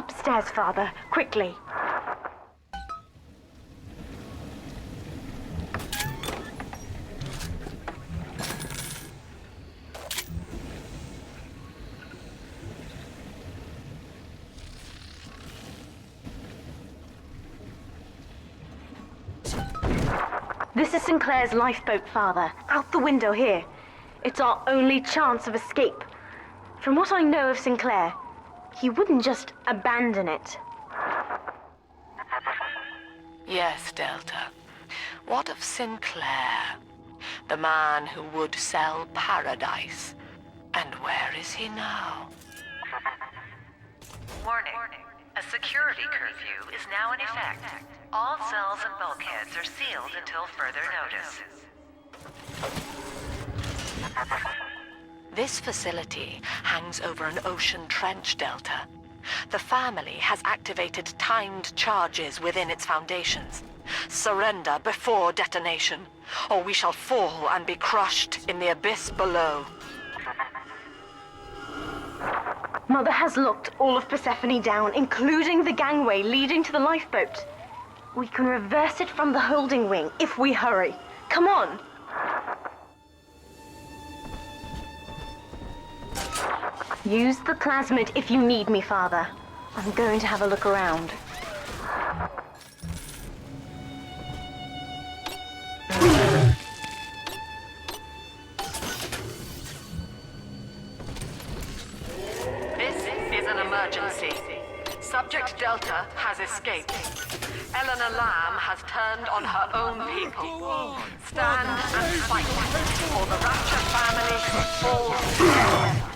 Upstairs, Father. Quickly. This is Sinclair's lifeboat, Father. Out the window here. It's our only chance of escape. From what I know of Sinclair, he wouldn't just abandon it. Yes, Delta. What of Sinclair? The man who would sell paradise. And where is he now? Warning. A security curfew is now in effect. All cells and bulkheads are sealed until further notice. This facility hangs over an ocean trench, Delta. The family has activated timed charges within its foundations. Surrender before detonation, or we shall fall and be crushed in the abyss below. Mother has locked all of Persephone down, including the gangway leading to the lifeboat. We can reverse it from the holding wing if we hurry. Come on! Use the plasmid if you need me, Father. I'm going to have a look around. Emergency. Subject Delta has escaped. Eleanor Lamb has turned on her own people. Stand and fight, or the Rapture family falls.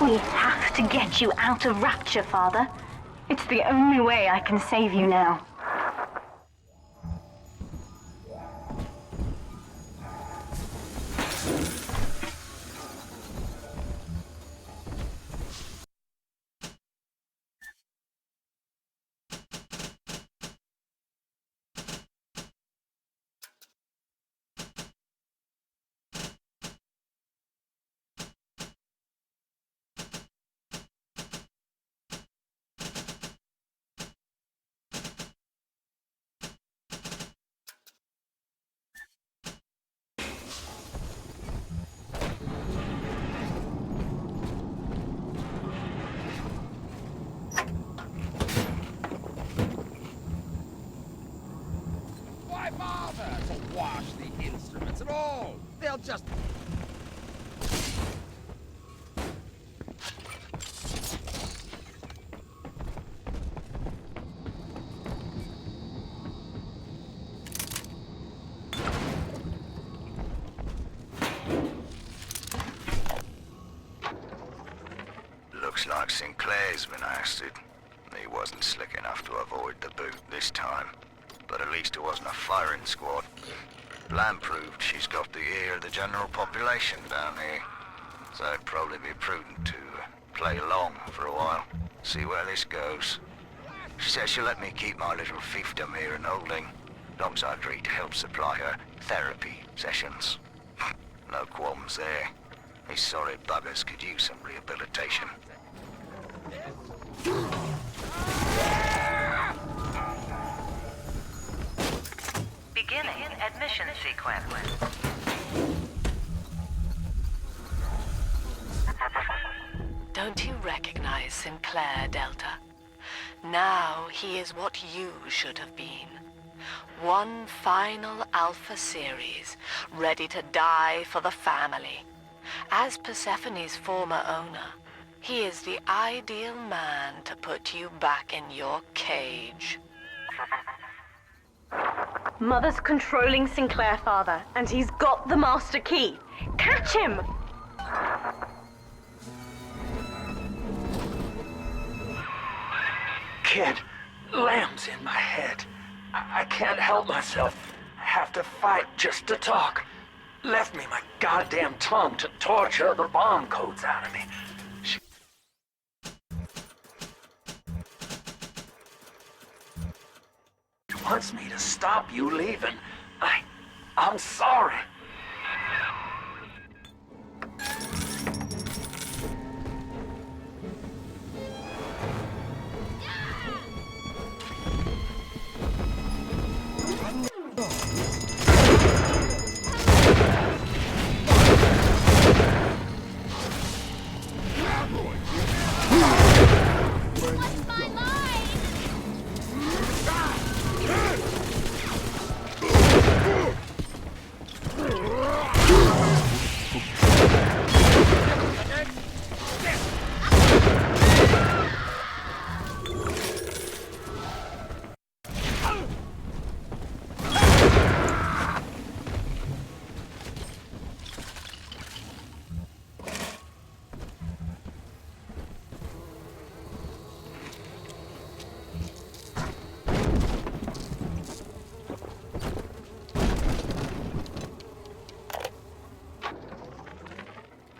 We have to get you out of Rapture, Father. It's the only way I can save you now. Bother to wash the instruments at all. They'll just... Looks like Sinclair's been ousted. He wasn't slick enough to avoid the boot this time. but at least it wasn't a firing squad. Lamb proved she's got the ear of the general population down here, so it'd probably be prudent to play along for a while, see where this goes. She says she'll let me keep my little fiefdom here in holding, as long as I agree to help supply her therapy sessions. No qualms there. These sorry buggers could use some rehabilitation. Beginning admission sequence. Don't you recognize Sinclair, Delta? Now he is what you should have been. One final Alpha series, ready to die for the family. As Persephone's former owner, he is the ideal man to put you back in your cage. Mother's controlling Sinclair, Father, and he's got the master key. Catch him! Kid, Lamb's in my head. I can't help myself. I have to fight just to talk. Left me my goddamn tongue to torture the bomb codes out of me. She wants me to stop you leaving. I'm sorry.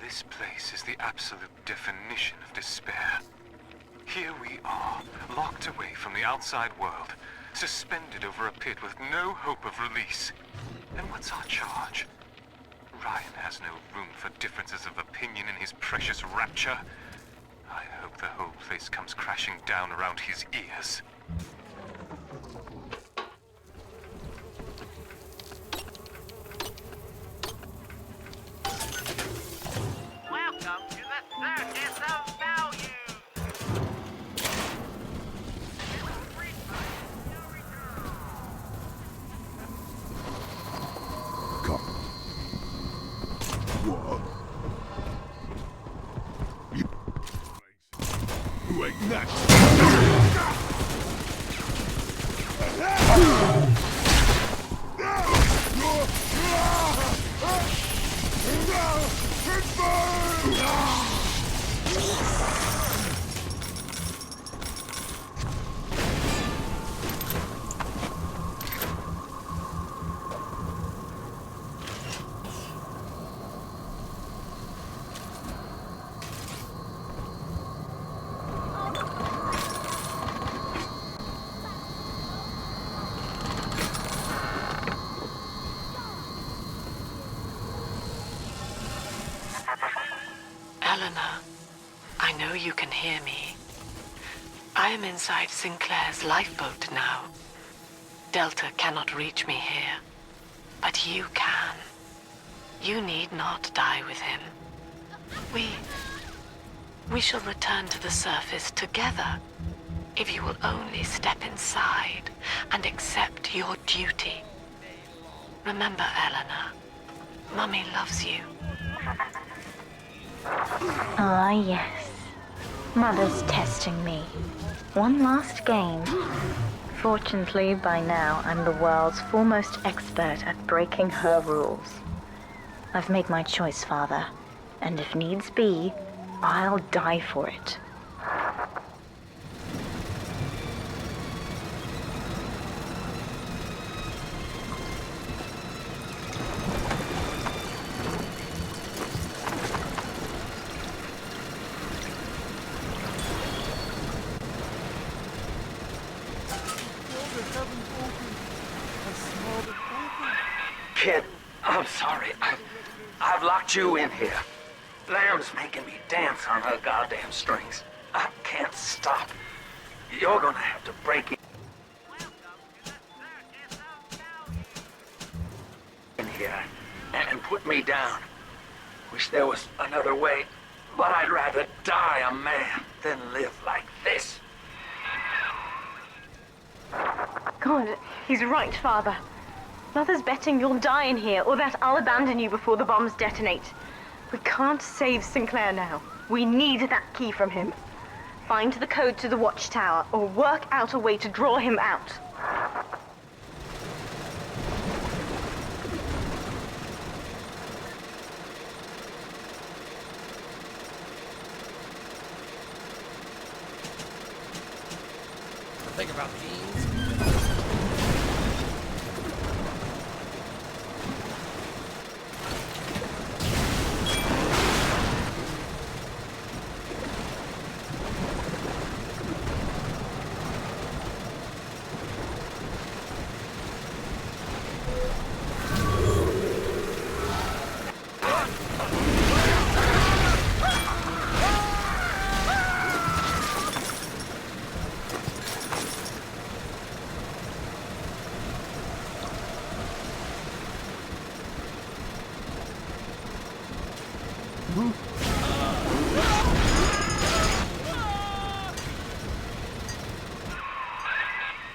This place is the absolute definition of despair. Here we are, locked away from the outside world, suspended over a pit with no hope of release. And what's our charge? Ryan has no room for differences of opinion in his precious rapture. I hope the whole place comes crashing down around his ears. Welcome to the Circus of Value! Come. What? Who ain't next? Eleanor, I know you can hear me. I am inside Sinclair's lifeboat now. Delta cannot reach me here, but you can. You need not die with him. We shall return to the surface together, if you will only step inside and accept your duty. Remember, Eleanor, Mummy loves you. Ah, yes. Mother's testing me. One last game. Fortunately, by now, I'm the world's foremost expert at breaking her rules. I've made my choice, Father, and if needs be, I'll die for it. Kid, I'm sorry. I've locked you in here. Lamb's making me dance on her goddamn strings. I can't stop. You're gonna have to break in here and put me down. Wish there was another way, but I'd rather die a man than live like this. God, he's right, Father. Mother's betting you'll die in here, or that I'll abandon you before the bombs detonate. We can't save Sinclair now. We need that key from him. Find the code to the watchtower, or work out a way to draw him out. Think about beans.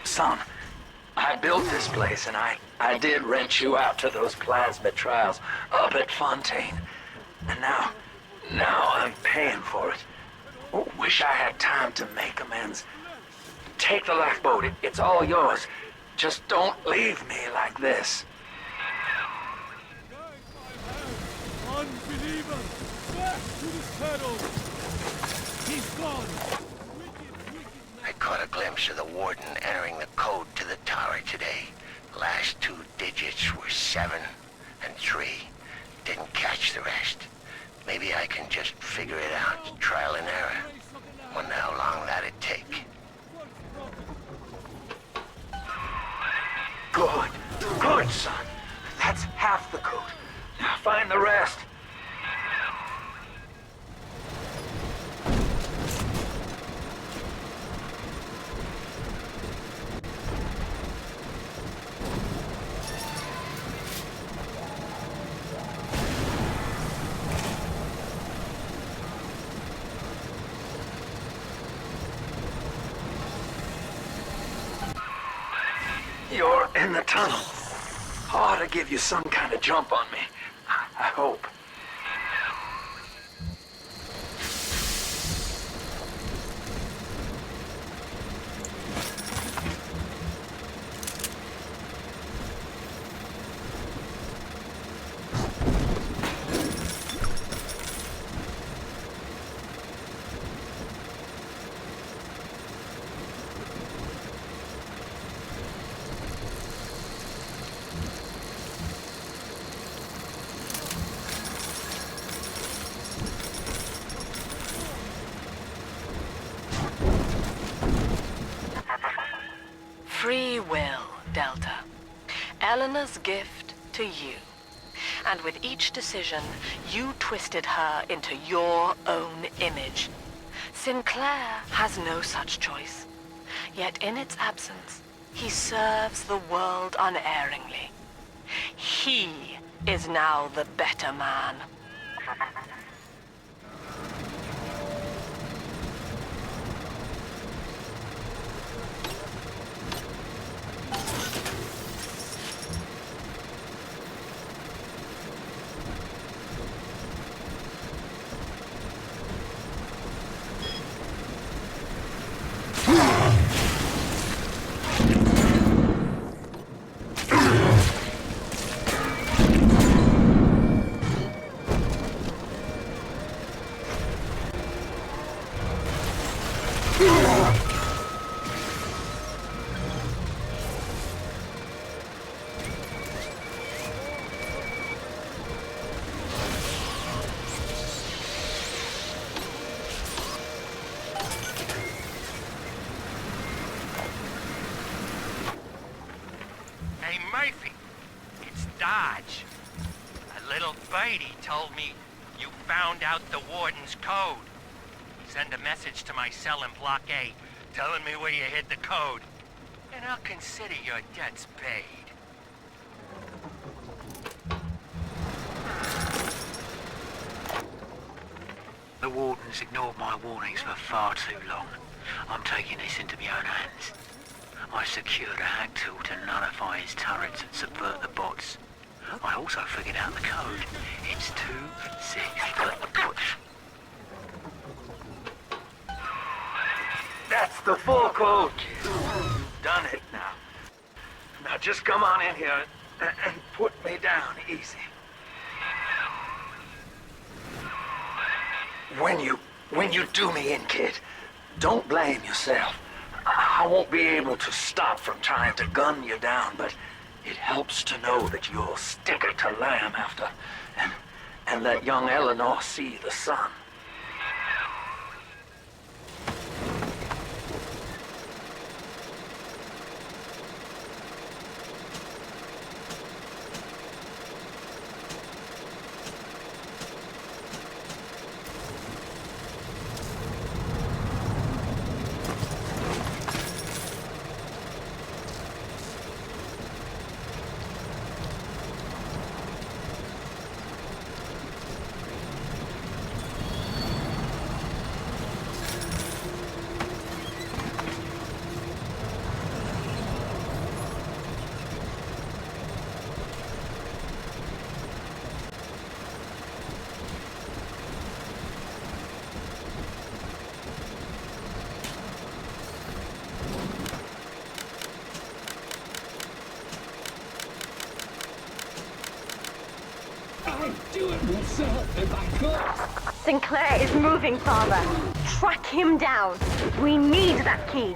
Son, I built this place and I did rent you out to those plasmid trials up at Fontaine. And now I'm paying for it. Wish I had time to make amends. Take the lifeboat, it's all yours. Just don't leave me like this. Unbeliever! Back to the saddle! He's gone! I caught a glimpse of the warden entering the code to the tower today. Last two digits were 7 and 3. Didn't catch the rest. Maybe I can just figure it out, trial and error. Wonder how long that'd take. Good, son. That's half the code. Now find the rest. You're in the tunnel. Ought to give you some kind of jump on me. I hope. Free will, Delta. Eleanor's gift to you. And with each decision, you twisted her into your own image. Sinclair has no such choice. Yet in its absence, he serves the world unerringly. He is now the better man. named Murphy. It's Dodge. A little birdie told me you found out the warden's code. Send a message to my cell in Block A, telling me where you hid the code, and I'll consider your debts paid. The warden's ignored my warnings for far too long. I'm taking this into my own hands. I secured a hack tool to nullify his turrets and subvert the bots. I also figured out the code. It's 2-6 push. That's the full code, kid. You've done it now. Now just come on in here and put me down easy. When you do me in, kid, don't blame yourself. I won't be able to stop from trying to gun you down, but it helps to know that you'll stick it to Lamb after, and let young Eleanor see the sun. I'd do it myself if I could. Sinclair is moving, Father. Track him down. We need that key.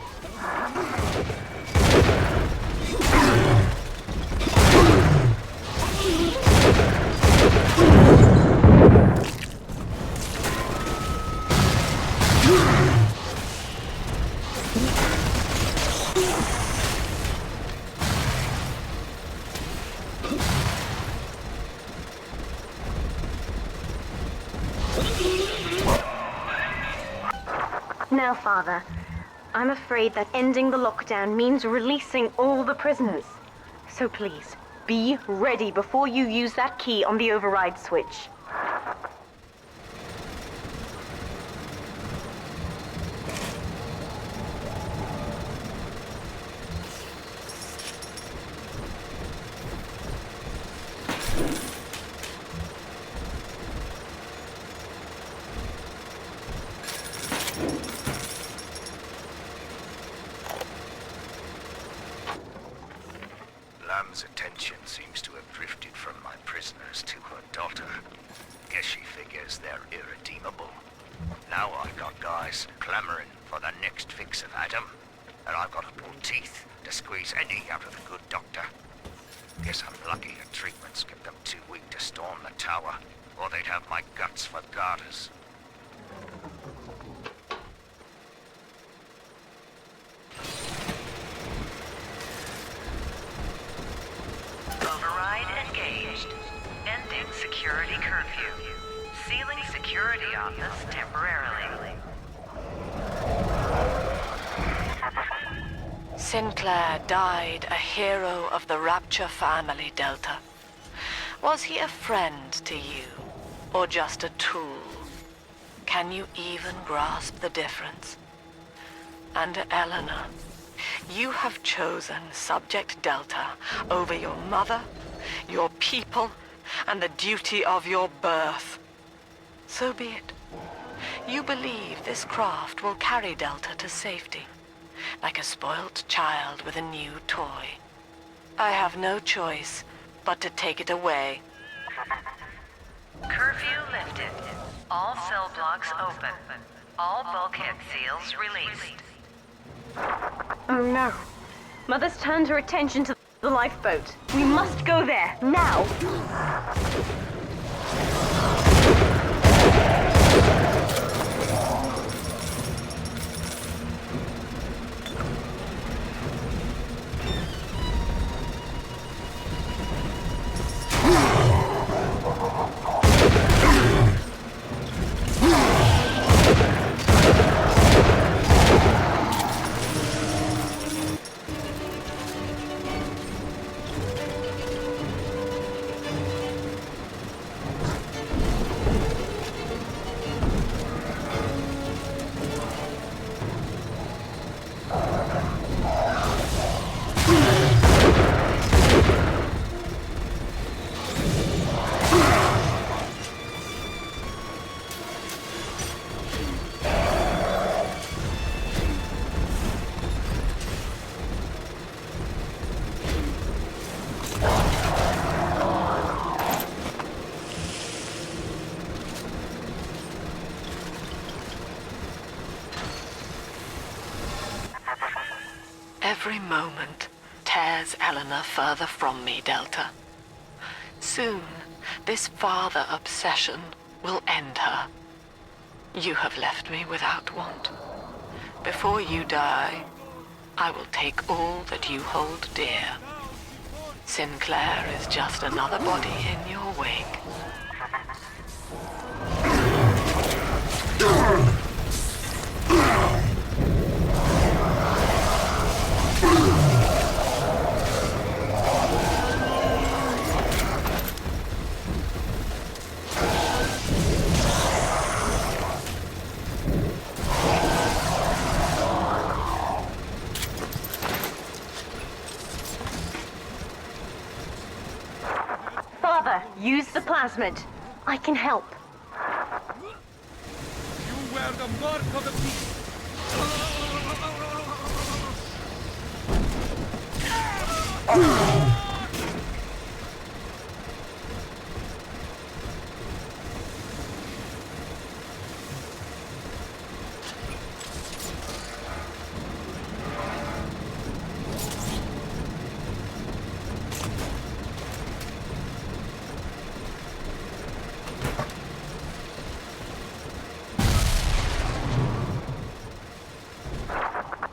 Now, Father, I'm afraid that ending the lockdown means releasing all the prisoners. So please, be ready before you use that key on the override switch. Lamb's attention seems to have drifted from my prisoners to her daughter. Guess she figures they're irredeemable. Now I've got guys clamoring for the next fix of Adam, and I've got to pull teeth to squeeze any out of the good doctor. Guess I'm lucky her treatments kept them too weak to storm the tower, or they'd have my guts for garters. Override engaged. Ending security curfew. Sealing security office temporarily. Sinclair died a hero of the Rapture family, Delta. Was he a friend to you, or just a tool? Can you even grasp the difference? And Eleanor, you have chosen Subject Delta over your mother, your people, and the duty of your birth. So be it. You believe this craft will carry Delta to safety, like a spoilt child with a new toy. I have no choice but to take it away. Curfew lifted. All cell blocks open. All bulkhead seals released. Oh no. Mother's turned her attention to the lifeboat. We must go there, now! moment tears Eleanor further from me, Delta. Soon, this father obsession will end her. You have left me without want. Before you die, I will take all that you hold dear. Sinclair is just another body in your wake. Father, use the plasmid. I can help. You wear the mark of the beast.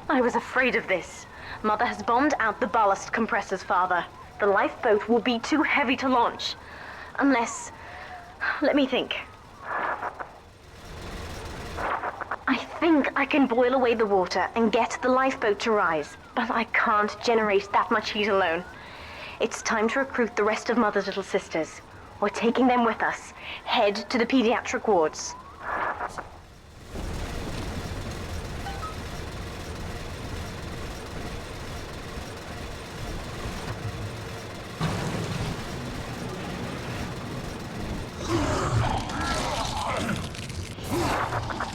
I was afraid of this. Mother has bombed out the ballast compressors, Father. The lifeboat will be too heavy to launch. Unless... let me think. I think I can boil away the water and get the lifeboat to rise, but I can't generate that much heat alone. It's time to recruit the rest of Mother's little sisters. We're taking them with us. Head to the pediatric wards.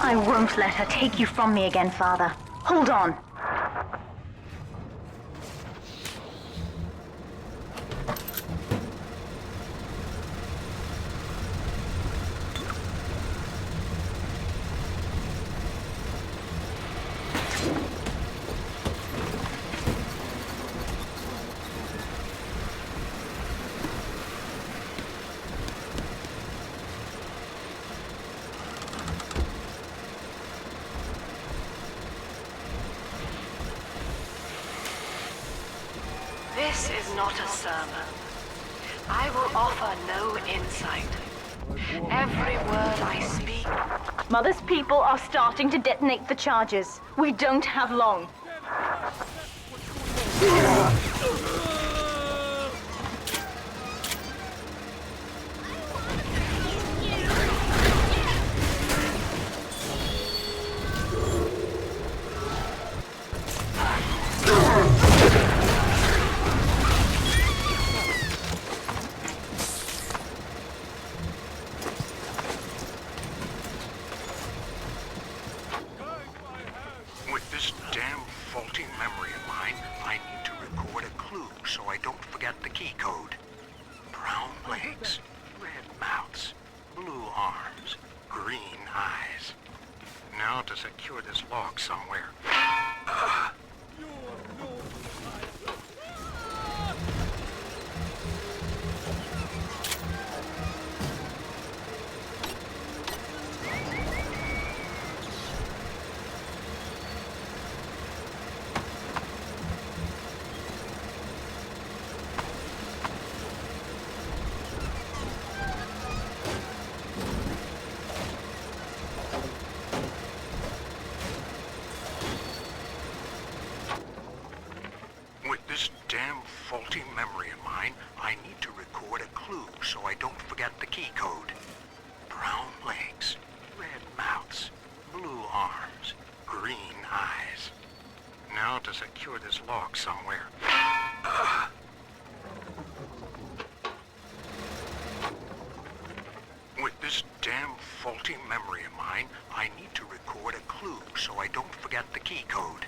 I won't let her take you from me again, Father. Hold on. This is not a sermon. I will offer no insight. Every word I speak... Mother's people are starting to detonate the charges. We don't have long. With this damn faulty memory of mine, I need to record a clue so I don't forget the key code. Brown legs, red mouths, blue arms, green eyes. Now to secure this log somewhere. With this damn faulty memory of mine, I need to record a clue so I don't forget the key code. Brown legs, red mouths, blue arms, green eyes. Now to secure this log somewhere. With this damn faulty memory of mine, I need to record a clue so I don't forget the key code.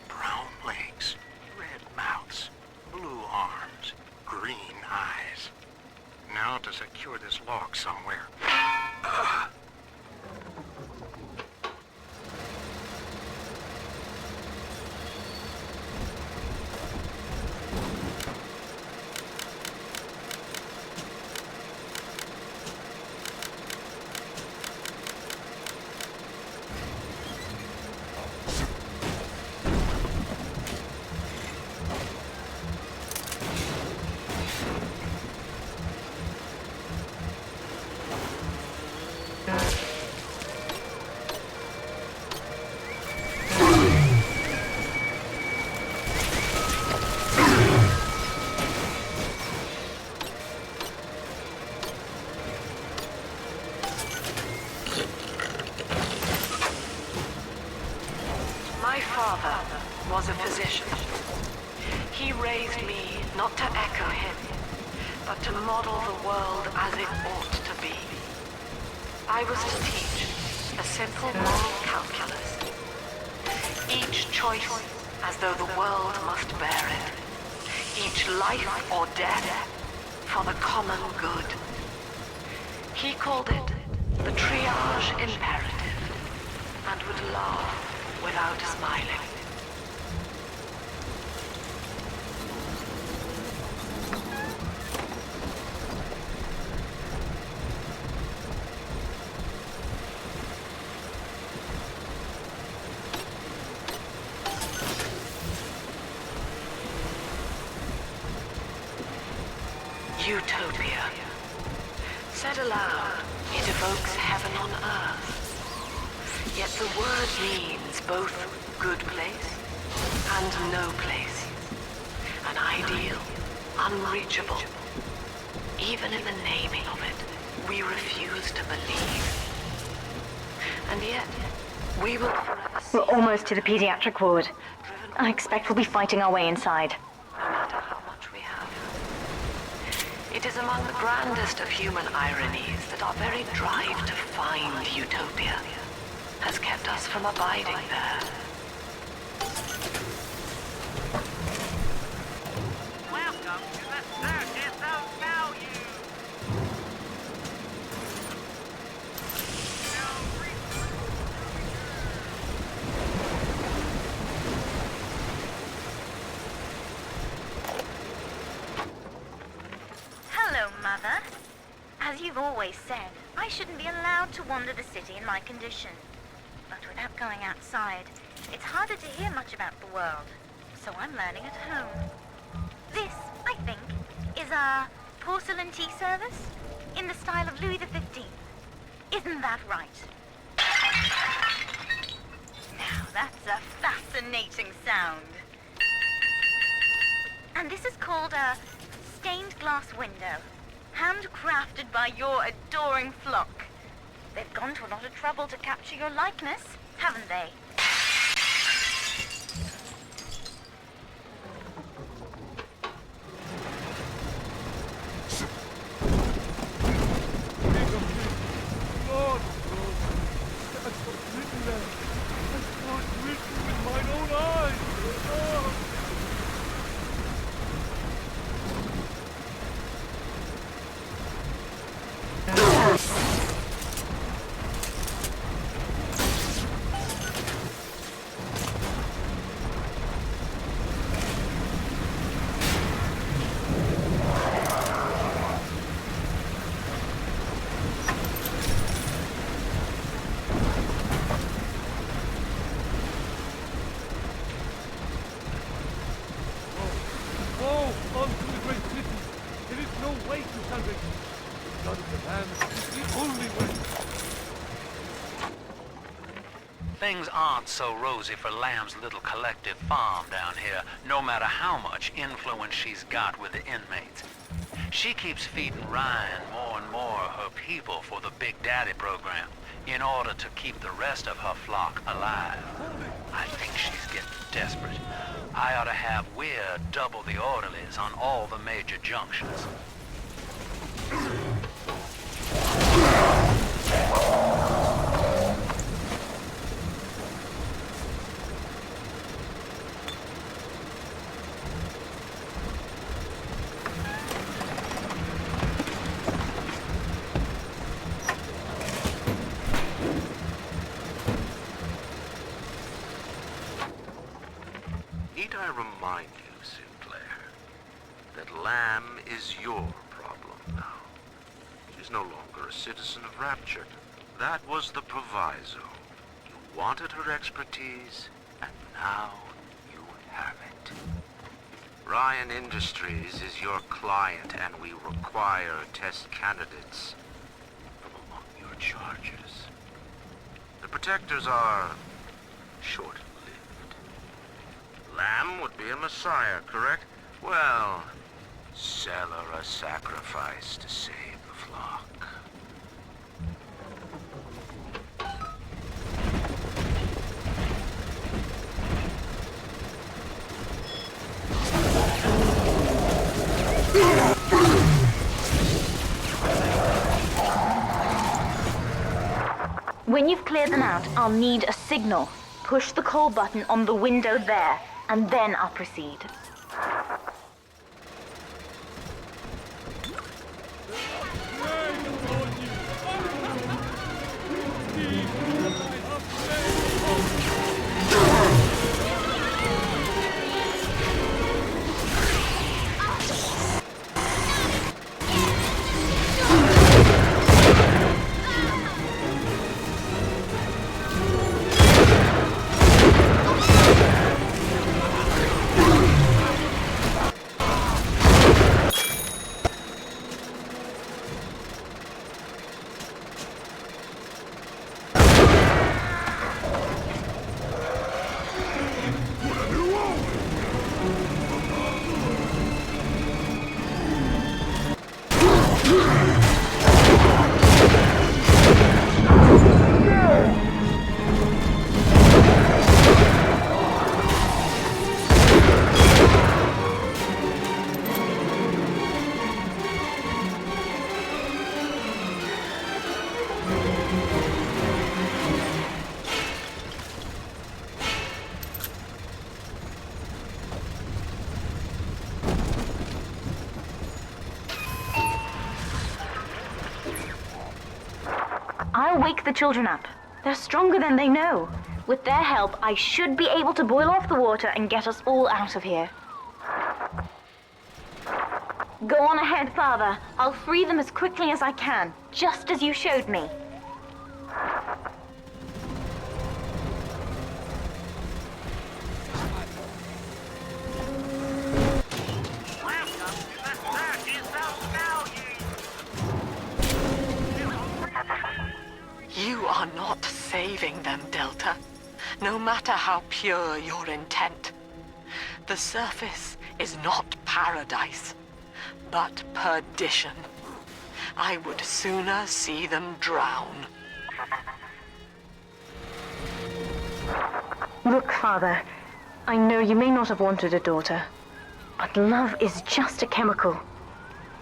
Brown legs, red mouths, blue arms, green eyes. Now to secure this log somewhere. a physician. He raised me not to echo him, but to model the world as it ought to be. I was to teach a simple moral calculus. Each choice as though the world must bear it. Each life or death for the common good. He called it the triage imperative, and would laugh without smiling. Utopia. Said aloud, it evokes heaven on earth. Yet the word means both good place and no place. An ideal, unreachable. Even in the naming of it, we refuse to believe. And yet, we will forever see. We're almost to the pediatric ward. I expect we'll be fighting our way inside. No matter how much we have. It is among the grandest of human ironies that our very drive to find utopia has kept us from abiding there. Welcome to the Circus of Value! Hello, Mother. As you've always said, I shouldn't be allowed to wander the city in my condition. But without going outside, it's harder to hear much about the world, so I'm learning at home. This, I think, is a porcelain tea service in the style of Louis XV. Isn't that right? Now, that's a fascinating sound. And this is called a stained glass window, handcrafted by your adoring flock. They've gone to a lot of trouble to capture your likeness, haven't they? Lord, that's what's written there. I saw it written with mine own eyes. Oh. Things aren't so rosy for Lamb's little collective farm down here, no matter how much influence she's got with the inmates. She keeps feeding Ryan more and more of her people for the Big Daddy program in order to keep the rest of her flock alive. I think she's getting desperate. I ought to have Weir double the orderlies on all the major junctions. Need I remind you, Sinclair, that Lamb is your problem now. She's no longer a citizen of Rapture. That was the proviso. You wanted her expertise, and now you have it. Ryan Industries is your client, and we require test candidates from among your charges. The protectors are short-lived. Lamb would be a messiah, correct? Well, sell her a sacrifice to save the flock. When you've cleared them out, I'll need a signal. Push the call button on the window there, and then I'll proceed. I'll wake the children up. They're stronger than they know. With their help, I should be able to boil off the water and get us all out of here. Go on ahead, Father. I'll free them as quickly as I can, just as you showed me. You are not saving them, Delta. No matter how pure your intent. The surface is not paradise, but perdition. I would sooner see them drown. Look, Father, I know you may not have wanted a daughter, but love is just a chemical.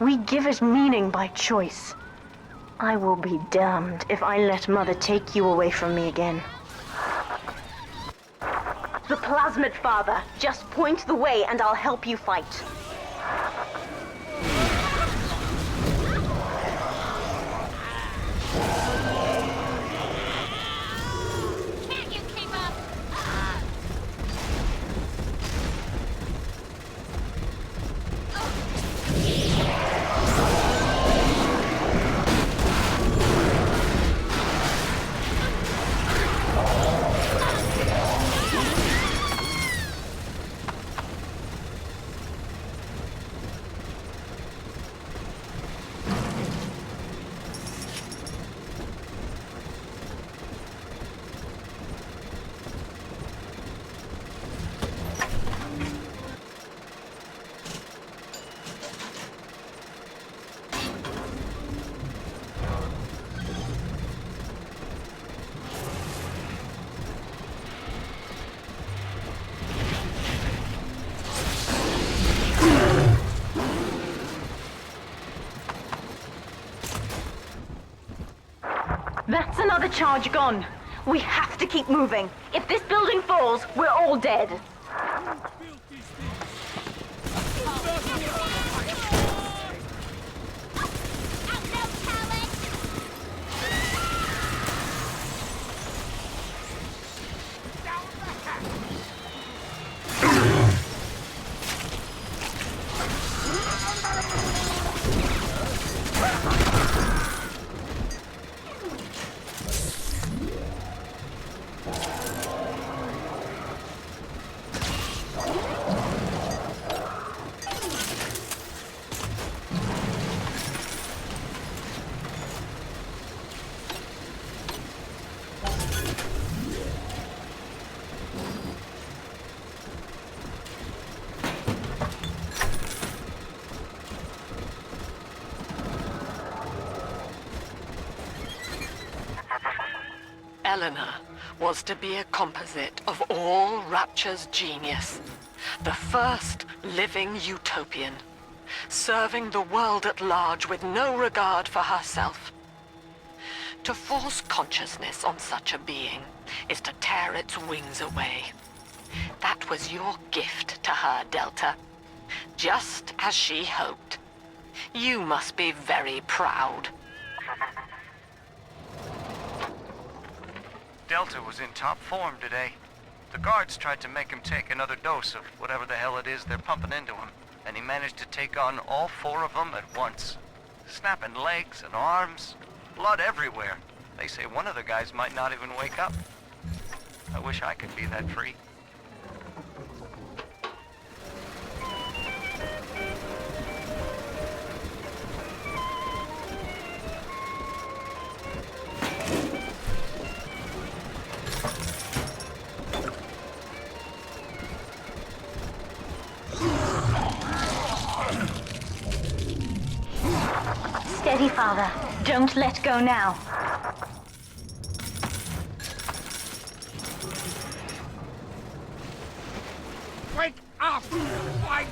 We give it meaning by choice. I will be damned if I let Mother take you away from me again. The plasmid, Father. Just point the way and I'll help you fight. Can't you keep up? That's another charge gone. We have to keep moving. If this building falls, we're all dead. Eleanor was to be a composite of all Rapture's genius. The first living utopian, serving the world at large with no regard for herself. To force consciousness on such a being is to tear its wings away. That was your gift to her, Delta. Just as she hoped. You must be very proud. Delta was in top form today. The guards tried to make him take another dose of whatever the hell it is they're pumping into him, and he managed to take on all 4 of them at once. Snapping legs and arms, blood everywhere. They say one of the guys might not even wake up. I wish I could be that free. Steady, Father. Don't let go now. Wake up! Wake!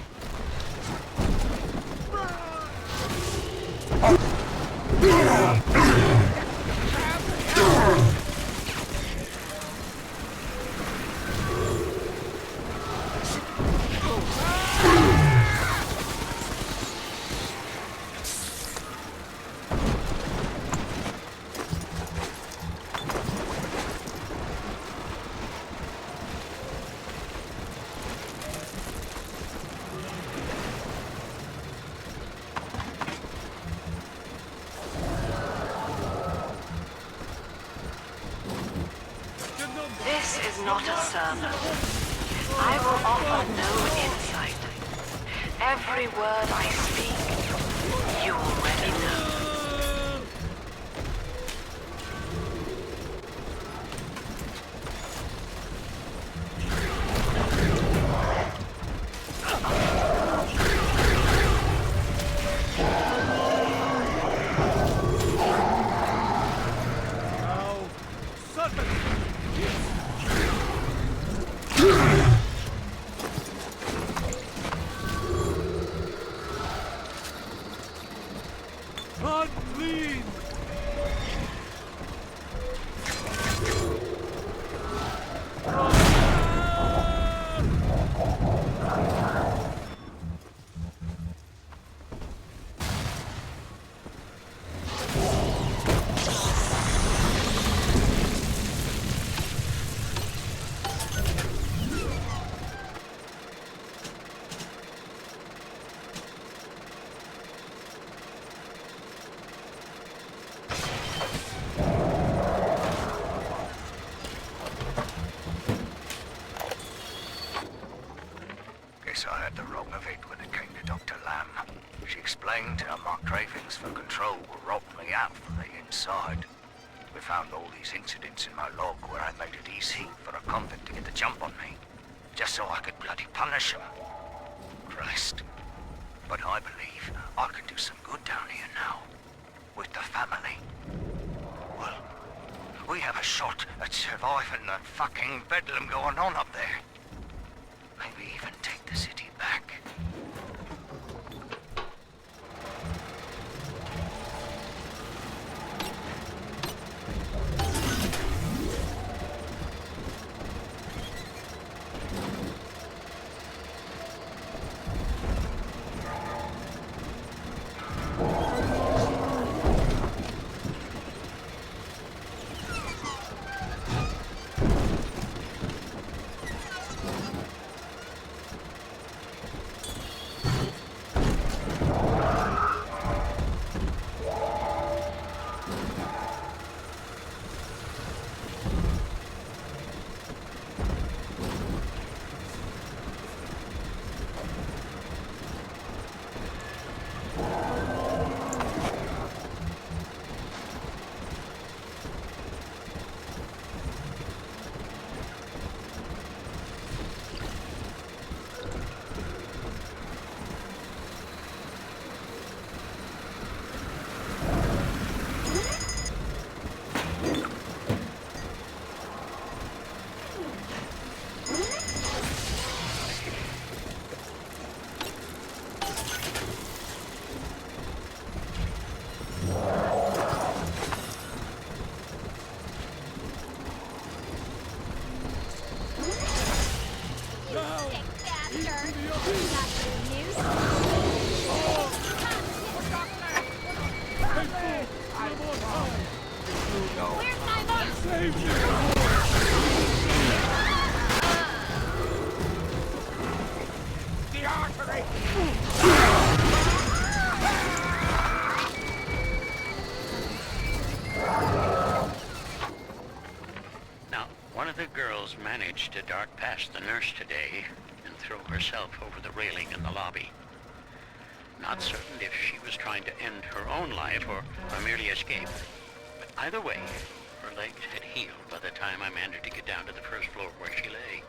This is not a sermon. I will offer no insight. Every word I speak, you already know. Unclean! Guess I had the wrong of it when it came to Dr. Lamb. She explained how my cravings for control were rotting me out from the inside. We found all these incidents in my log where I made it easy for a convict to get the jump on me, just so I could bloody punish him. Christ. But I believe I can do some good down here now, with the family. Well, we have a shot at surviving the fucking bedlam going on up there. Maybe even take the city back. just managed to dart past the nurse today and throw herself over the railing in the lobby. Not certain if she was trying to end her own life or merely escape. But either way, her legs had healed by the time I managed to get down to the first floor where she lay.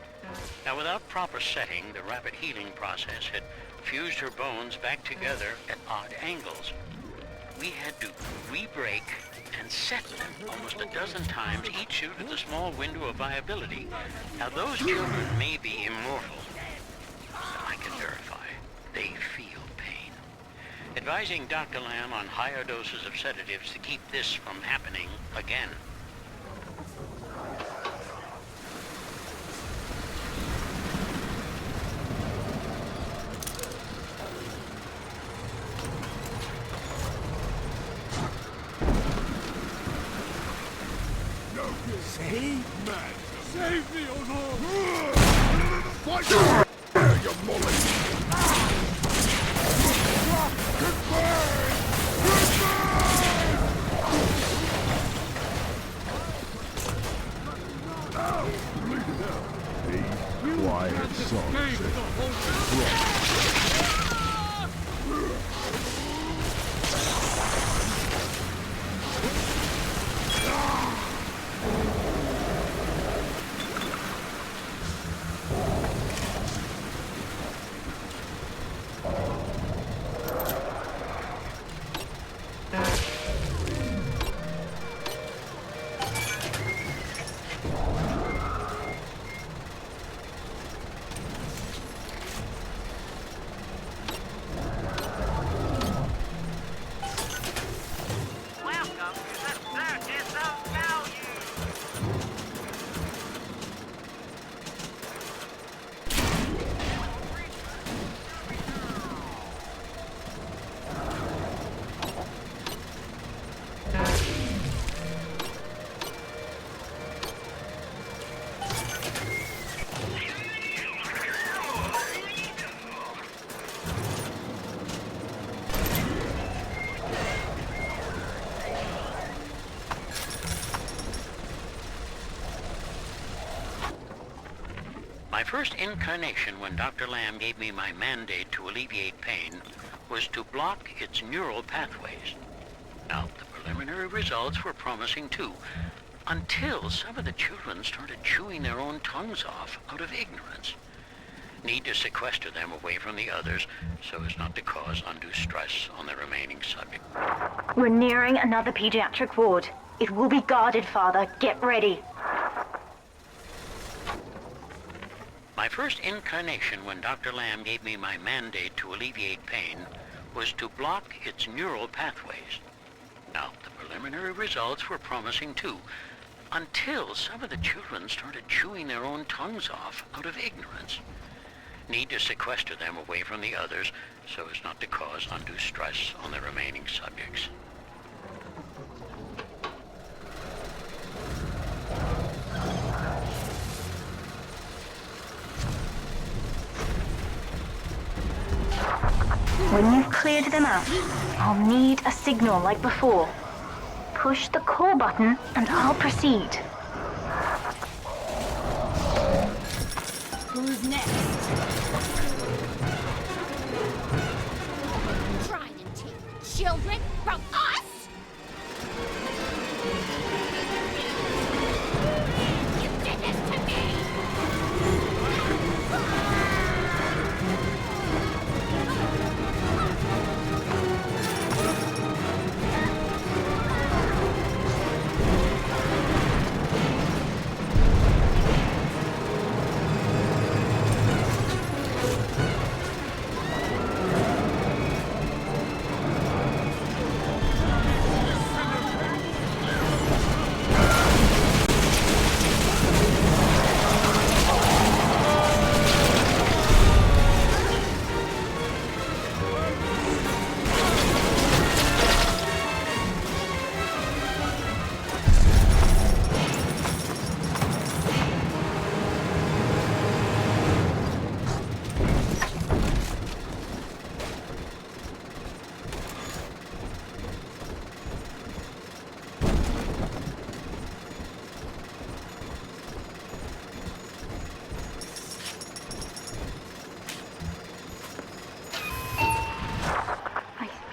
Now, without proper setting, the rapid healing process had fused her bones back together at odd angles. We had to re-break and set them almost a dozen times, each due to the small window of viability. Now, those children may be immortal, but I can verify they feel pain. Advising Dr. Lamb on higher doses of sedatives to keep this from happening again. Save man! Save me, oh Lord! Fight! You mullet! Goodbye! Ow! Bleed it out. Be quiet, son. My first incarnation when Dr. Lamb gave me my mandate to alleviate pain was to block its neural pathways. Now, the preliminary results were promising too, until some of the children started chewing their own tongues off out of ignorance. Need to sequester them away from the others so as not to cause undue stress on the remaining subject. We're nearing another pediatric ward. It will be guarded, Father. Get ready. My first incarnation when Dr. Lamb gave me my mandate to alleviate pain was to block its neural pathways. Now, the preliminary results were promising too, until some of the children started chewing their own tongues off out of ignorance. Need to sequester them away from the others so as not to cause undue stress on the remaining subjects. When you've cleared them out, I'll need a signal like before. Push the call button and I'll proceed. Who's next? Trying to take children from us? You did this to me!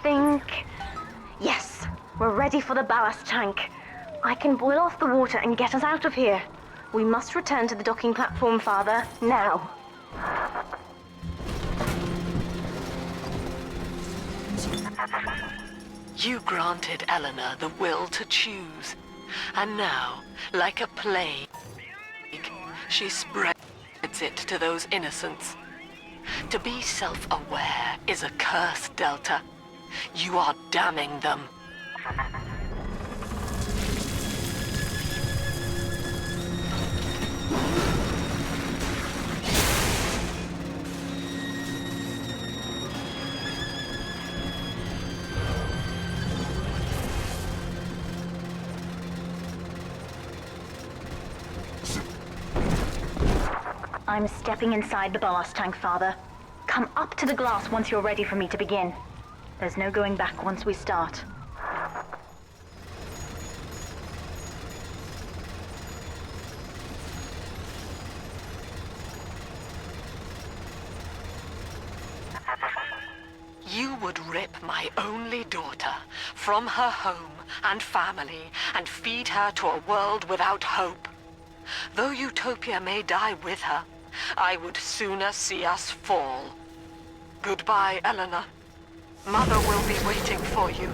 think... Yes, we're ready for the ballast tank. I can boil off the water and get us out of here. We must return to the docking platform, Father, now. You granted Eleanor the will to choose, and now, like a plague, she spreads it to those innocents. To be self-aware is a curse, Delta. You are damning them. I'm stepping inside the ballast tank, Father. Come up to the glass once you're ready for me to begin. There's no going back once we start. You would rip my only daughter from her home and family and feed her to a world without hope. Though Utopia may die with her, I would sooner see us fall. Goodbye, Eleanor. Mother will be waiting for you.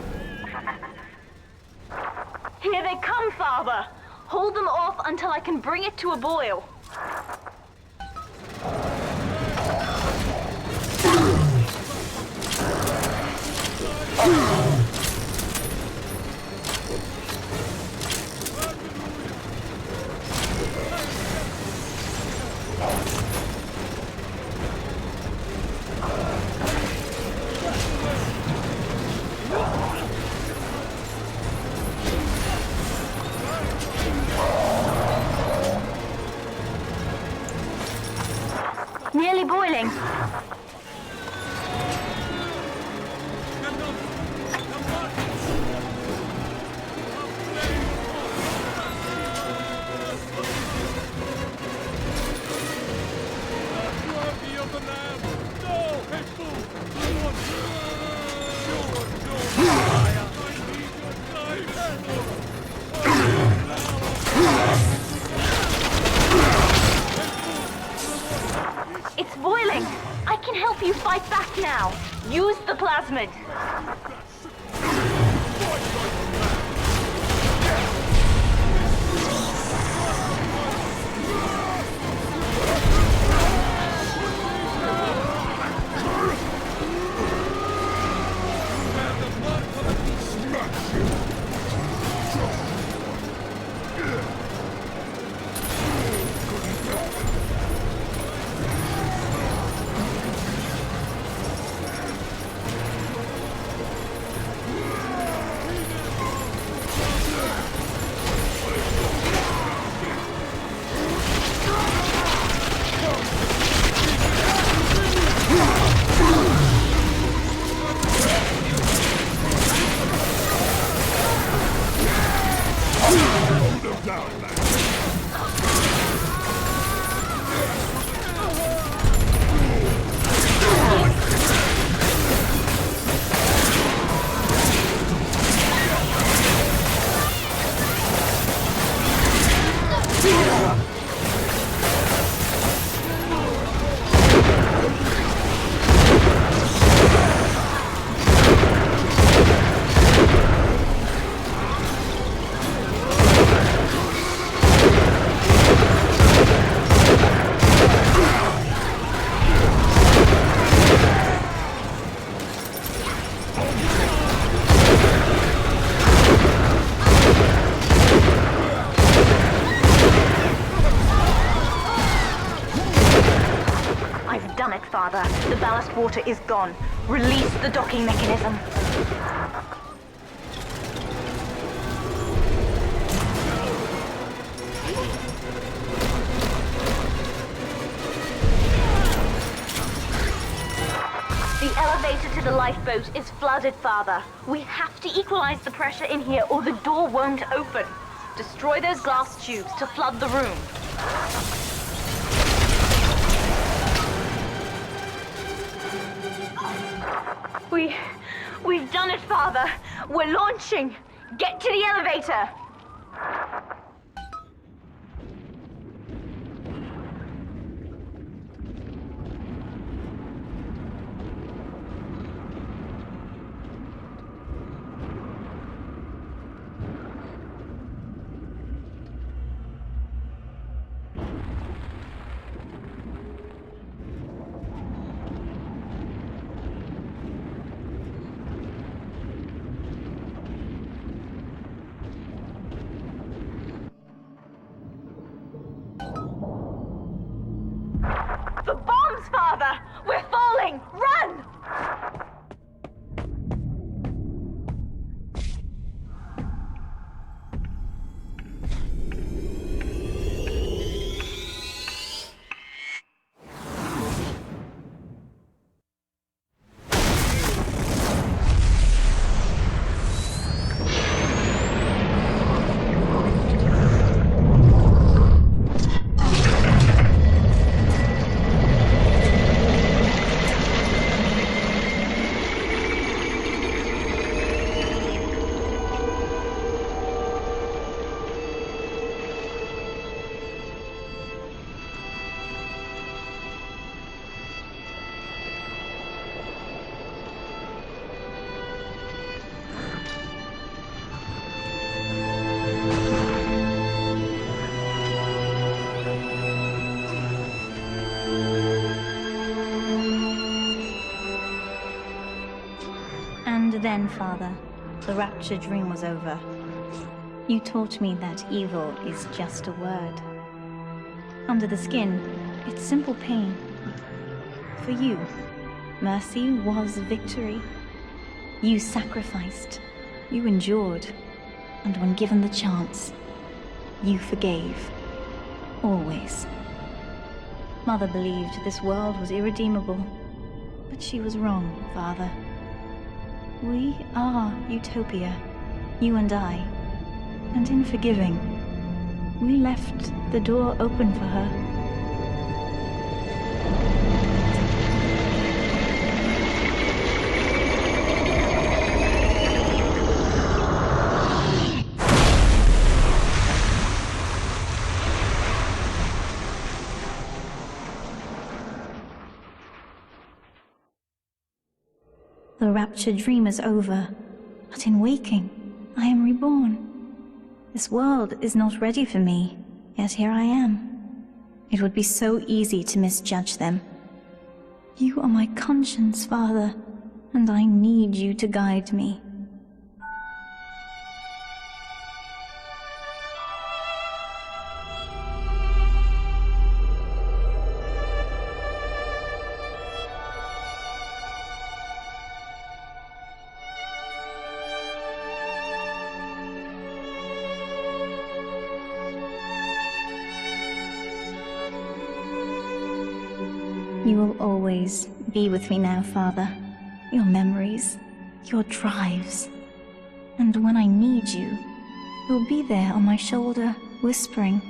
Here they come, Father! Hold them off until I can bring it to a boil. Nearly boiling. It's boiling! I can help you fight back now! Use the plasmid! Father. The ballast water is gone. Release the docking mechanism. The elevator to the lifeboat is flooded, Father. We have to equalize the pressure in here or the door won't open. Destroy those glass tubes to flood the room. We've done it, Father! We're launching! Get to the elevator! The bombs, Father! We're falling! Run! And then, Father, the rapture dream was over. You taught me that evil is just a word. Under the skin, it's simple pain. For you, mercy was victory. You sacrificed, you endured, and when given the chance, you forgave. Always. Mother believed this world was irredeemable, but she was wrong, Father. We are Utopia, you and I, and in forgiving, we left the door open for her. The rapture dream is over, but in waking, I am reborn. This world is not ready for me, yet here I am. It would be so easy to misjudge them. You are my conscience, Father, and I need you to guide me. You will always be with me now, Father. Your memories, your drives. And when I need you, you'll be there on my shoulder, whispering.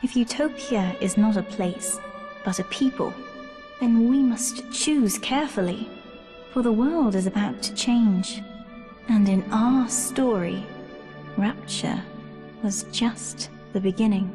If Utopia is not a place, but a people, then we must choose carefully, for the world is about to change. And in our story, Rapture was just the beginning.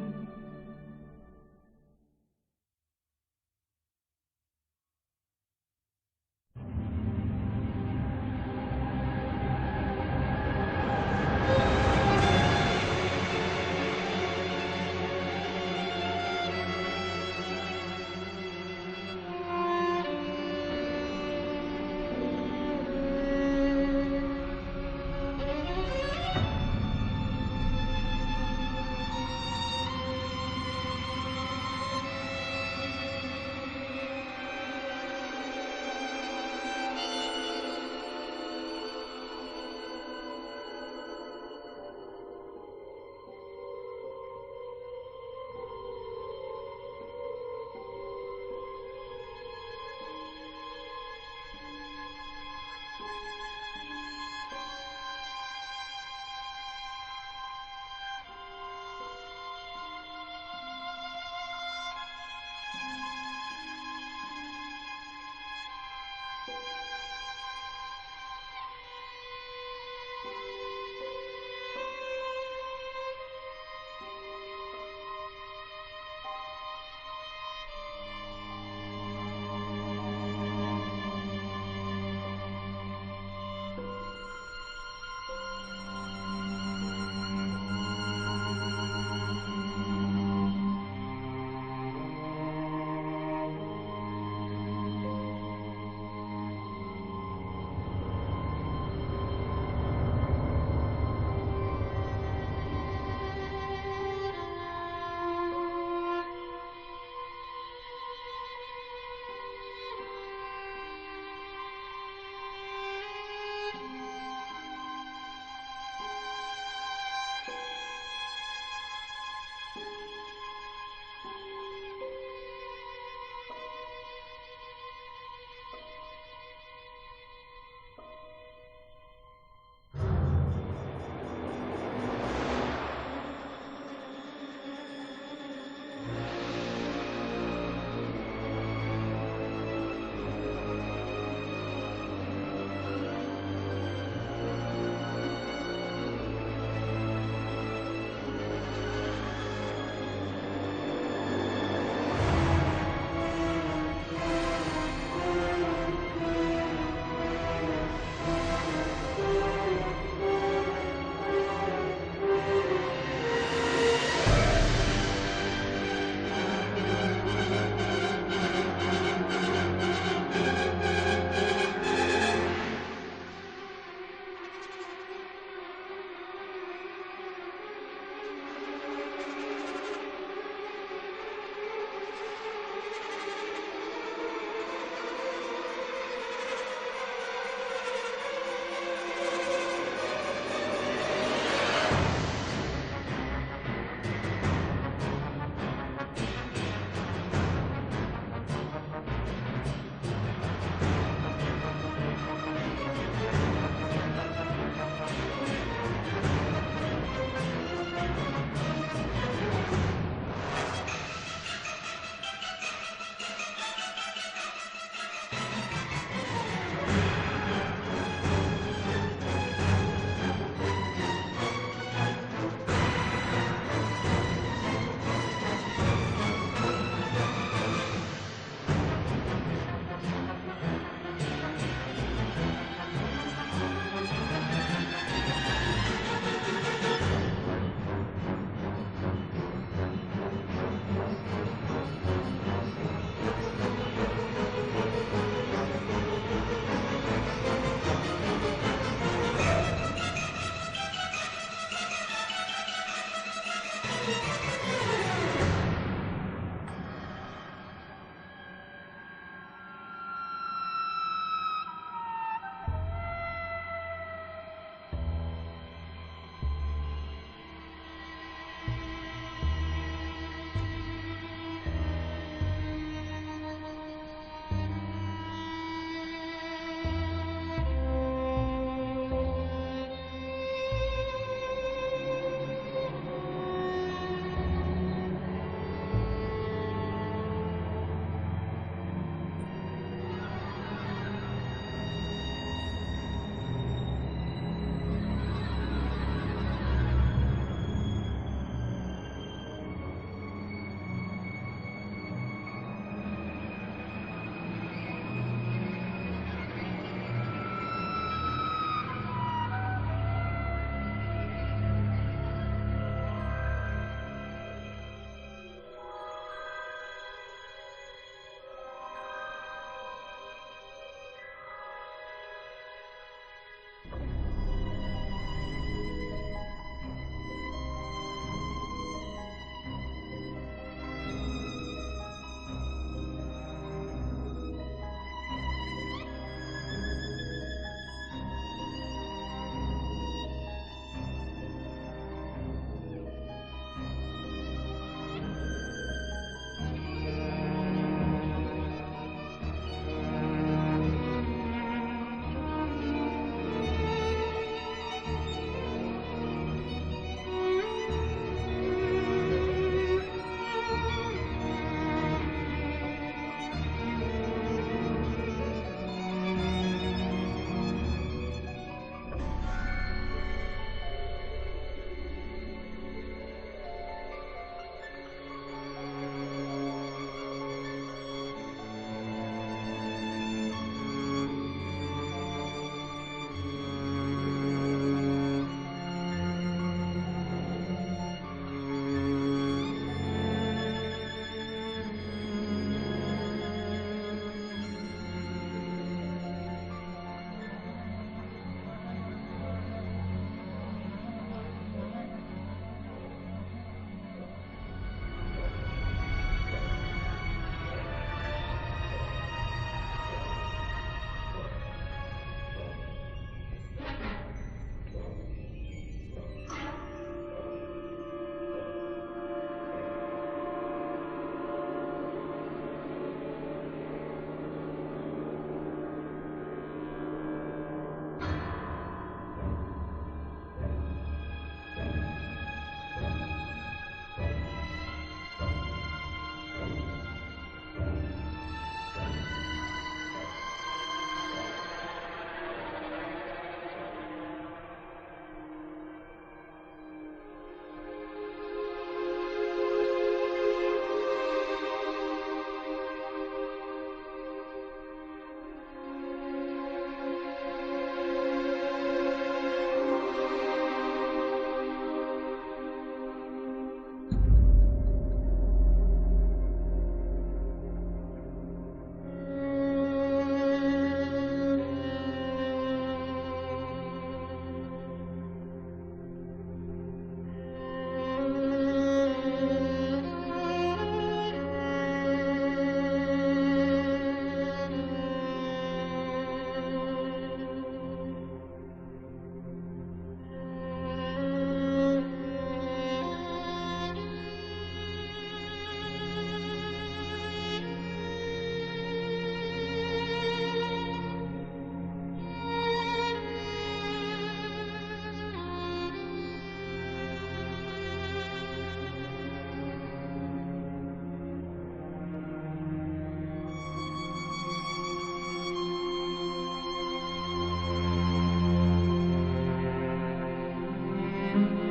you.